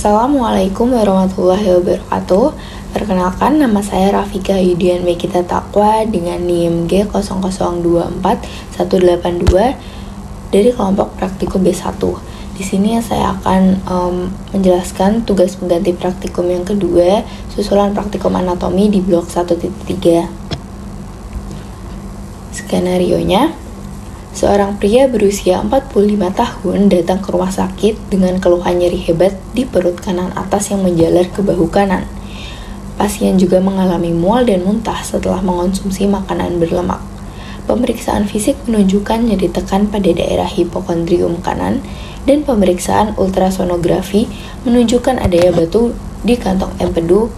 Assalamualaikum warahmatullahi wabarakatuh. Perkenalkan, nama saya Rafika Yudian Mekita Taqwa dengan NIM G0024182 dari kelompok praktikum B1. Di sini saya akan menjelaskan tugas pengganti praktikum yang kedua, susulan praktikum anatomi di blok 1.3. Skenarionya, seorang pria berusia 45 tahun datang ke rumah sakit dengan keluhan nyeri hebat di perut kanan atas yang menjalar ke bahu kanan. Pasien juga mengalami mual dan muntah setelah mengonsumsi makanan berlemak. Pemeriksaan fisik menunjukkan nyeri tekan pada daerah hipokondrium kanan, dan pemeriksaan ultrasonografi menunjukkan adanya batu di kantong empedu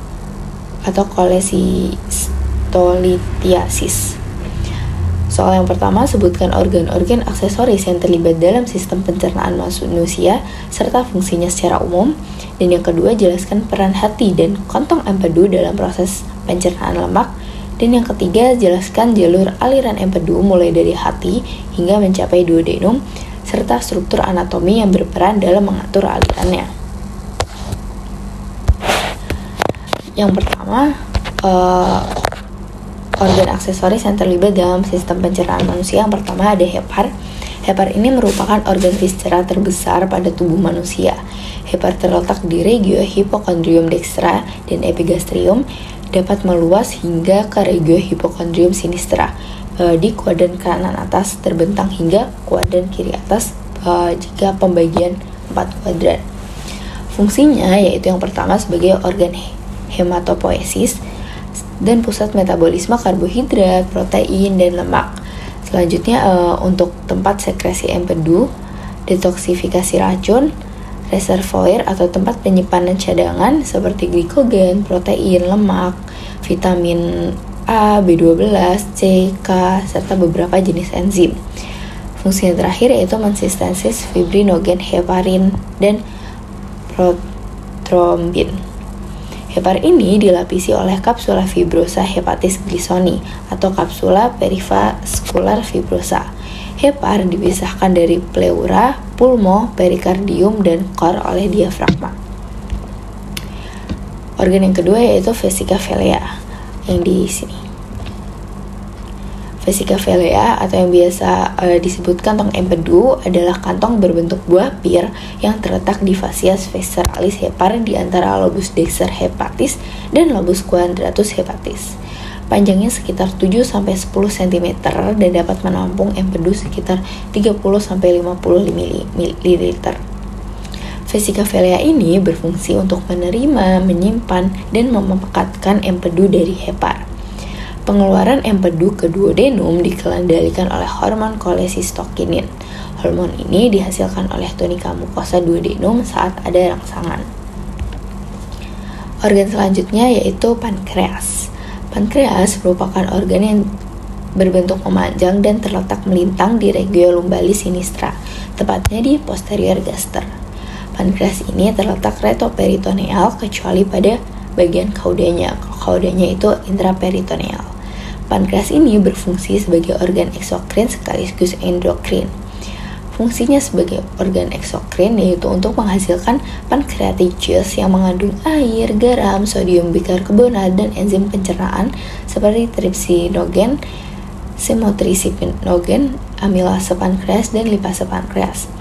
atau kolesistolithiasis. Soal yang pertama, sebutkan organ-organ aksesoris yang terlibat dalam sistem pencernaan manusia serta fungsinya secara umum. Dan yang kedua, jelaskan peran hati dan kantong empedu dalam proses pencernaan lemak. Dan yang ketiga, jelaskan jalur aliran empedu mulai dari hati hingga mencapai duodenum serta struktur anatomi yang berperan dalam mengatur alirannya. Yang pertama, organ aksesoris yang terlibat dalam sistem pencernaan manusia. Yang pertama ada hepar. Hepar ini merupakan organ visceral terbesar pada tubuh manusia. Hepar terletak di regio hipokondrium dextra dan epigastrium, dapat meluas hingga ke regio hipokondrium sinistra di kuadran kanan atas, terbentang hingga kuadran kiri atas jika pembagian 4 kuadran. Fungsinya yaitu yang pertama sebagai organ hematopoiesis dan pusat metabolisme karbohidrat, protein, dan lemak. Selanjutnya untuk tempat sekresi empedu, detoksifikasi racun, reservoir atau tempat penyimpanan cadangan seperti glikogen, protein, lemak, vitamin A, B12, C, K, serta beberapa jenis enzim. Fungsi yang terakhir yaitu mensintesis fibrinogen heparin dan protrombin. Hepar ini dilapisi oleh kapsula fibrosa hepatis glisoni atau kapsula perivaskular fibrosa. Hepar dipisahkan dari pleura, pulmo, perikardium, dan kor oleh diafragma. Organ yang kedua yaitu vesica velea yang di sini. Vesica velea atau yang biasa disebut kantong empedu adalah kantong berbentuk buah pir yang terletak di fascia visceralis hepar di antara lobus dexter hepatis dan lobus quadratus hepatis. Panjangnya sekitar 7-10 cm dan dapat menampung empedu sekitar 30-50 ml. Vesica velea ini berfungsi untuk menerima, menyimpan, dan memekatkan empedu dari hepar. Pengeluaran empedu ke duodenum dikendalikan oleh hormon kolesistokinin. Hormon ini dihasilkan oleh tunika mukosa duodenum saat ada rangsangan. Organ selanjutnya yaitu pankreas. Pankreas merupakan organ yang berbentuk memanjang dan terletak melintang di regio lumbalis sinistra, tepatnya di posterior gaster. Pankreas ini terletak retroperitoneal kecuali pada bagian kaudanya. Kaudanya itu intraperitoneal. Pankreas ini berfungsi sebagai organ eksokrin sekaligus endokrin. Fungsinya sebagai organ eksokrin yaitu untuk menghasilkan pancreatic juice yang mengandung air, garam, sodium bikarbonat, dan enzim pencernaan seperti trypsinogen, semotrypsinogen, amilase pankreas, dan lipase pankreas.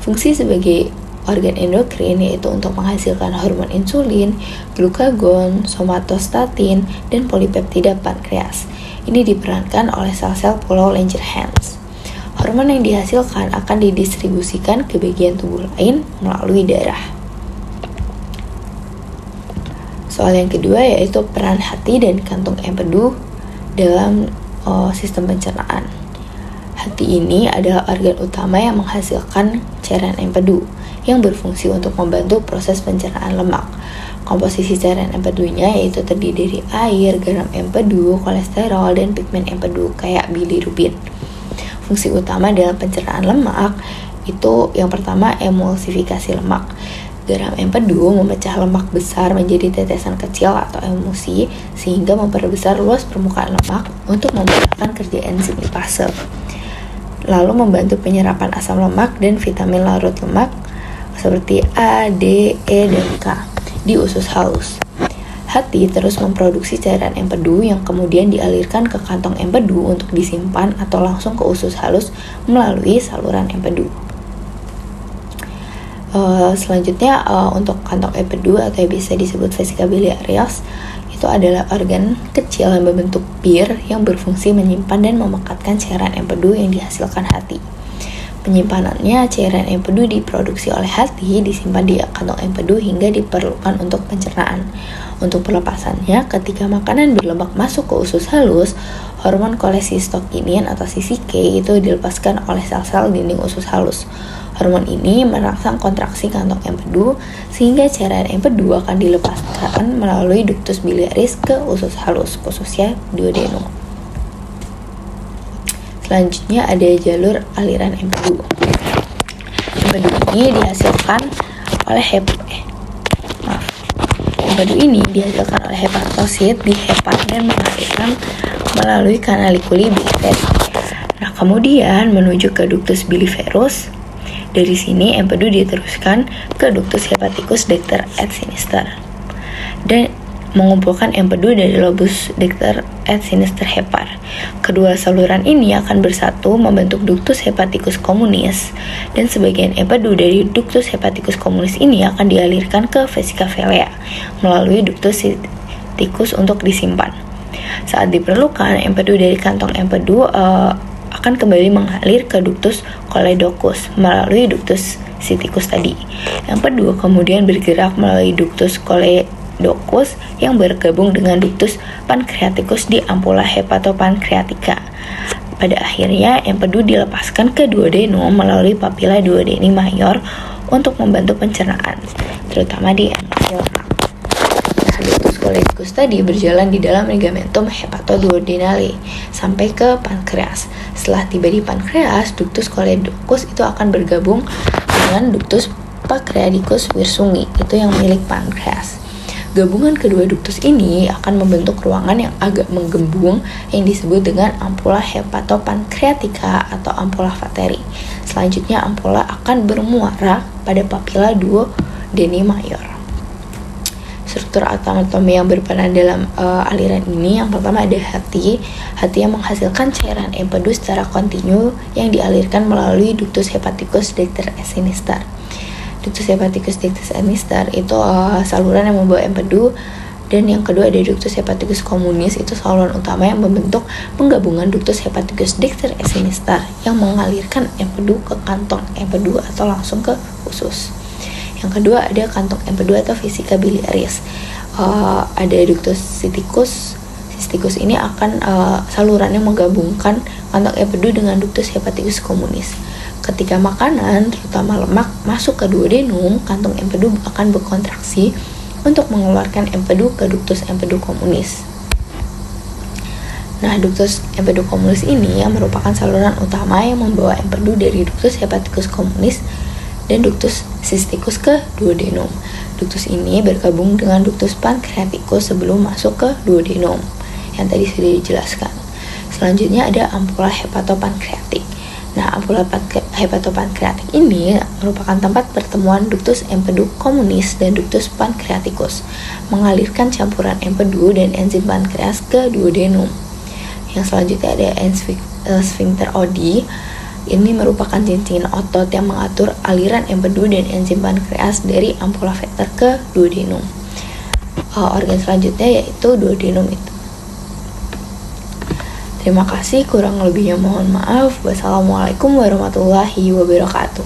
Fungsi sebagai organ endokrin yaitu untuk menghasilkan hormon insulin, glukagon, somatostatin, dan polipeptida pankreas. Ini diperankan oleh sel-sel pulau Langerhans. Hormon yang dihasilkan akan didistribusikan ke bagian tubuh lain melalui darah. Soal yang kedua yaitu peran hati dan kantung empedu dalam sistem pencernaan. Hati ini adalah organ utama yang menghasilkan cairan empedu yang berfungsi untuk membantu proses pencernaan lemak. Komposisi cairan empedunya yaitu terdiri dari air, garam empedu, kolesterol, dan pigmen empedu kayak bilirubin. Fungsi utama dalam pencernaan lemak itu yang pertama emulsifikasi lemak. Garam empedu memecah lemak besar menjadi tetesan kecil atau emulsi sehingga memperbesar luas permukaan lemak untuk memudahkan kerja enzim lipase. Lalu membantu penyerapan asam lemak dan vitamin larut lemak seperti A, D, E, dan K di usus halus. Hati terus memproduksi cairan empedu yang kemudian dialirkan ke kantong empedu untuk disimpan atau langsung ke usus halus melalui saluran empedu. Selanjutnya untuk kantong empedu atau yang bisa disebut vesica biliaris itu adalah organ kecil yang berbentuk bir yang berfungsi menyimpan dan memekatkan cairan empedu yang dihasilkan hati. Penyimpanannya, cairan empedu diproduksi oleh hati, disimpan di kantong empedu hingga diperlukan untuk pencernaan. Untuk pelepasannya, ketika makanan berlemak masuk ke usus halus, hormon kolesistokinin atau CCK itu dilepaskan oleh sel-sel dinding usus halus. Hormon ini merangsang kontraksi kantong empedu sehingga cairan empedu akan dilepaskan melalui ductus biliaris ke usus halus, khususnya duodenum. Selanjutnya ada jalur aliran empedu. Empedu ini dihasilkan oleh hepatosit di hepat dan mengalirkan melalui canaliculi biliferi. Nah, kemudian menuju ke ductus biliferus. Dari sini empedu diteruskan ke ductus hepaticus dector et sinister dan mengumpulkan empedu dari lobus dector et sinister hepar. Kedua saluran ini akan bersatu membentuk ductus hepaticus communis dan sebagian empedu dari ductus hepaticus communis ini akan dialirkan ke vesica velea melalui ductus cysticus untuk disimpan. Saat diperlukan, empedu dari kantong empedu akan kembali mengalir ke ductus choledocus melalui ductus cysticus tadi. Empedu kemudian bergerak melalui ductus choledocus yang bergabung dengan ductus pancreaticus di ampula hepatopancreatica. Pada akhirnya, empedu dilepaskan ke duodenum melalui papilla duodeni mayor untuk membantu pencernaan, terutama di endothel. Ductus choledocus tadi berjalan di dalam ligamentum hepatoduodenale sampai ke pankreas. Setelah tiba di pankreas, ductus choledocus itu akan bergabung dengan ductus pancreaticus wirsunghi, itu yang milik pankreas. Gabungan kedua ductus ini akan membentuk ruangan yang agak menggembung yang disebut dengan ampula hepatopancreatica atau ampula vateri. Selanjutnya ampula akan bermuara pada papilla duodeni mayor. Struktur anatomi yang berperan dalam aliran ini, yang pertama ada hati yang menghasilkan cairan empedu secara kontinu yang dialirkan melalui ductus hepaticus dector et sinister. Ductus hepaticus dector et sinister itu saluran yang membawa empedu, dan yang kedua ada ductus hepaticus communis, itu saluran utama yang membentuk penggabungan ductus hepaticus dector et sinister yang mengalirkan empedu ke kantong empedu atau langsung ke usus. Yang kedua ada kantong empedu atau vesica biliaris. Ada ductus cysticus ini akan salurannya menggabungkan kantong empedu dengan ductus hepaticus communis. Ketika makanan, terutama lemak, masuk ke duodenum, kantong empedu akan berkontraksi untuk mengeluarkan empedu ke ductus empedu communis. Nah, ductus empedu communis ini yang merupakan saluran utama yang membawa empedu dari ductus hepaticus communis dan ductus cysticus ke duodenum. Ductus ini bergabung dengan ductus pancreaticus sebelum masuk ke duodenum yang tadi sudah dijelaskan. Selanjutnya ada ampula hepatopankreatik. Nah, ampula hepatopankreatik ini merupakan tempat pertemuan ductus empedu communis dan ductus pancreaticus, mengalirkan campuran empedu dan enzim pankreas ke duodenum. Yang selanjutnya ada sphincter Oddi. Ini merupakan cincin otot yang mengatur aliran empedu dan enzim pankreas dari ampula venter ke duodenum. Organ selanjutnya yaitu duodenum itu. Terima kasih, kurang lebihnya mohon maaf. Wassalamualaikum warahmatullahi wabarakatuh.